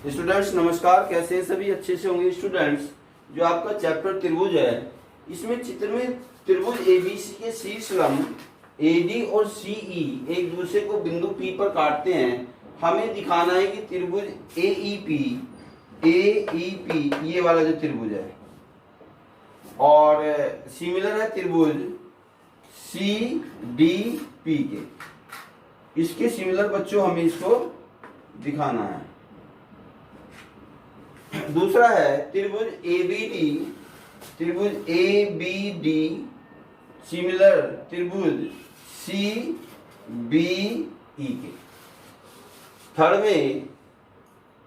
Students नमस्कार, कैसे हैं सभी? अच्छे से होंगे स्टूडेंट्स। जो आपका चैप्टर त्रिभुज है, इसमें चित्र में त्रिभुज एबीसी के शीर्ष लंब एडी और सीई एक दूसरे को बिंदु पी पर काटते हैं। हमें दिखाना है कि त्रिभुज एईपी ये वाला जो त्रिभुज है और सिमिलर है त्रिभुज सीडीपी के। इसके सिमिलर बच्चों हमें इसको दिखाना है। दूसरा है त्रिभुज एबीडी सिमिलर त्रिभुज सीबीई के। थर्ड में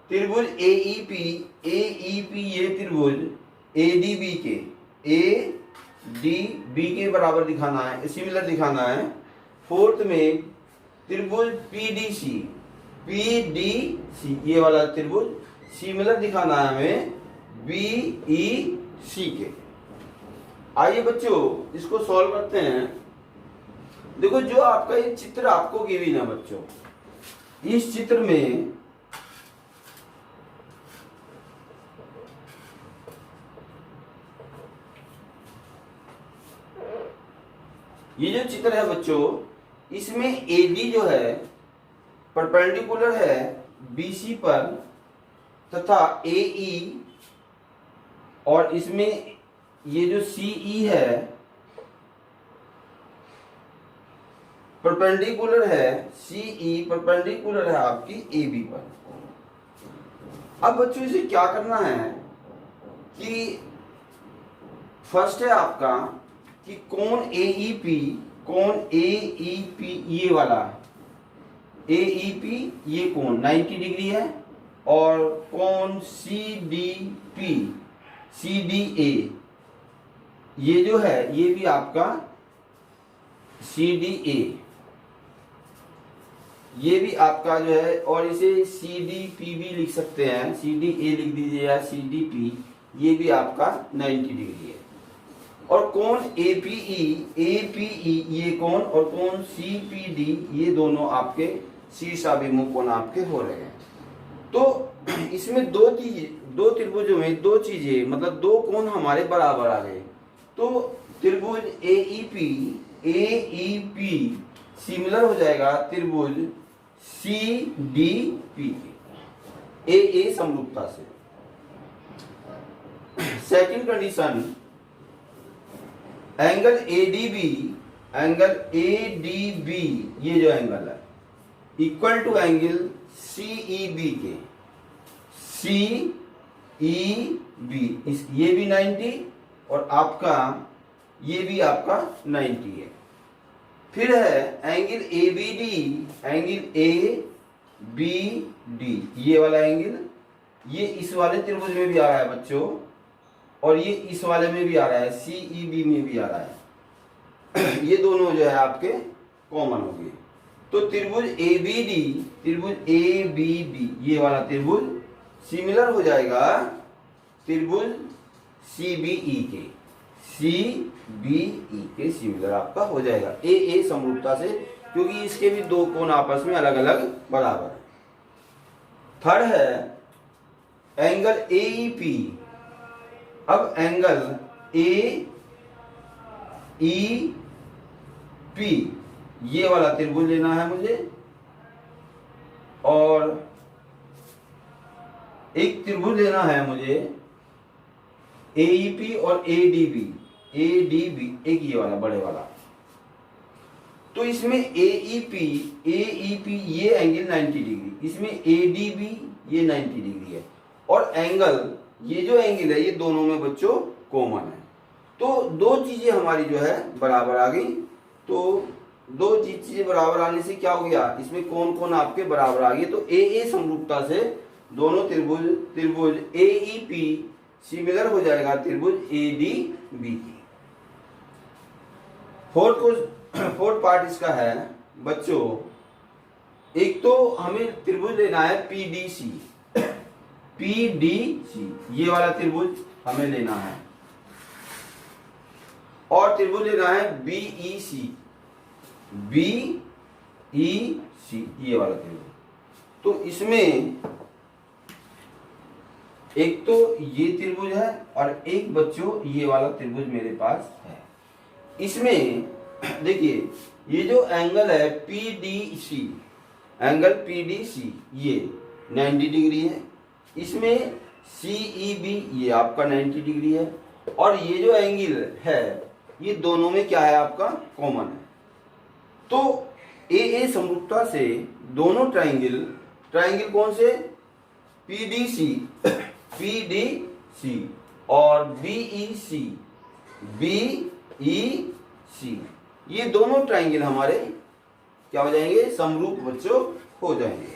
त्रिभुज एईपी ये त्रिभुज एडीबी के बराबर दिखाना है, सिमिलर दिखाना है। फोर्थ में त्रिभुज पीडीसी ये वाला त्रिभुज सिमिलर दिखाना है हमें बीईसी के। आइए बच्चों इसको सॉल्व करते हैं। देखो जो आपका ये चित्र आपको गिवन है बच्चों, इस चित्र में ये जो चित्र है बच्चों, इसमें एडी जो है परपेंडिकुलर है बीसी पर तथा एई, और इसमें ये जो सीई है परपेंडिकुलर है, सीई परपेंडिकुलर है आपकी एबी पर। अब बच्चों इसे क्या करना है कि फर्स्ट है आपका कि कोण एईपी ये वाला एईपी ये कोण 90 डिग्री है, और कोण सीडीए ये जो है ये भी आपका सीडीए ये भी आपका जो है, और इसे सीडीपी भी लिख सकते हैं, सीडीए लिख दीजिए या सीडीपी, ये भी आपका 90 डिग्री है। और कोण एपीई ये कोण और कोण सीपीडी ये दोनों आपके शीर्षाभिमुख कोण आपके हो रहे हैं। तो इसमें दो त्रिभुजों में दो चीजें मतलब दो कोण हमारे बराबर आ गए। तो त्रिभुज एईपी सिमिलर हो जाएगा त्रिभुज सीडीपी के ए समरूपता से। सेकंड कंडीशन, एंगल एडीबी ये जो एंगल है इक्वल टू एंगल सीईबी के। सीईबी ये भी 90 और आपका ये भी आपका 90 है। फिर है एंगल एबीडी ये वाला एंगल, ये इस वाले त्रिभुज में भी आ रहा है बच्चों, और ये इस वाले में भी आ रहा है, सीईबी में भी आ रहा है। ये दोनों जो है आपके कॉमन हो गए। तो त्रिभुज एबीडी ये वाला त्रिभुज सिमिलर हो जाएगा त्रिभुज सीबीई के सिमिलर आपका हो जाएगा ए समरूपता से, क्योंकि इसके भी दो कोण आपस में अलग अलग बराबर है। थर्ड है एंगल एईपी। अब एंगल एईपी ये वाला त्रिभुज लेना है मुझे, और एक त्रिभुज लेना है मुझे एईपी और एडीबी एक ये वाला बड़े वाला। तो इसमें एईपी ये एंगल 90 डिग्री, इसमें एडीबी ये 90 डिग्री है, और एंगल ये जो एंगल है ये दोनों में बच्चों कॉमन है। तो दो चीजें हमारी जो है बराबर आ गई। तो दो चीजें बराबर आने से क्या हो गया, इसमें कौन आपके बराबर आ गए। तो ए समरूपता से दोनों त्रिभुज एईपी सिमिलर हो जाएगा त्रिभुज एडीबी की। फोर्थ पार्ट इसका है बच्चों, एक तो हमें त्रिभुज लेना है पीडीसी ये वाला त्रिभुज हमें लेना है, और त्रिभुज लेना है बीईसी ये वाला त्रिभुज। तो इसमें एक तो ये त्रिभुज है और एक बच्चों ये वाला त्रिभुज मेरे पास है। इसमें देखिए ये जो एंगल है PDC, एंगल PDC ये 90 डिग्री है। इसमें CEB ये आपका 90 डिग्री है और ये जो एंगल है ये दोनों में क्या है आपका कॉमन है। तो AA समरूपता से दोनों ट्राइंगल कौन से PDC और BEC ये दोनों ट्राइंगल हमारे क्या हो जाएंगे समरूप बच्चों हो जाएंगे।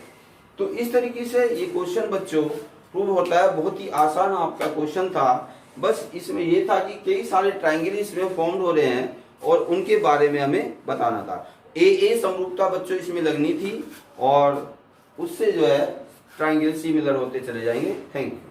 तो इस तरीके से ये क्वेश्चन बच्चों प्रूव होता है। बहुत ही आसान आपका क्वेश्चन था, बस इसमें ये था कि कई सारे ट्राइंगल इसमें फॉर्म्ड हो रहे हैं और उनके बारे में हमें बताना था। AA समरूपता बच्चों इसमें लगनी थी और उससे जो है ट्राइंगल सिमिलर होते चले जाएंगे। Thank you.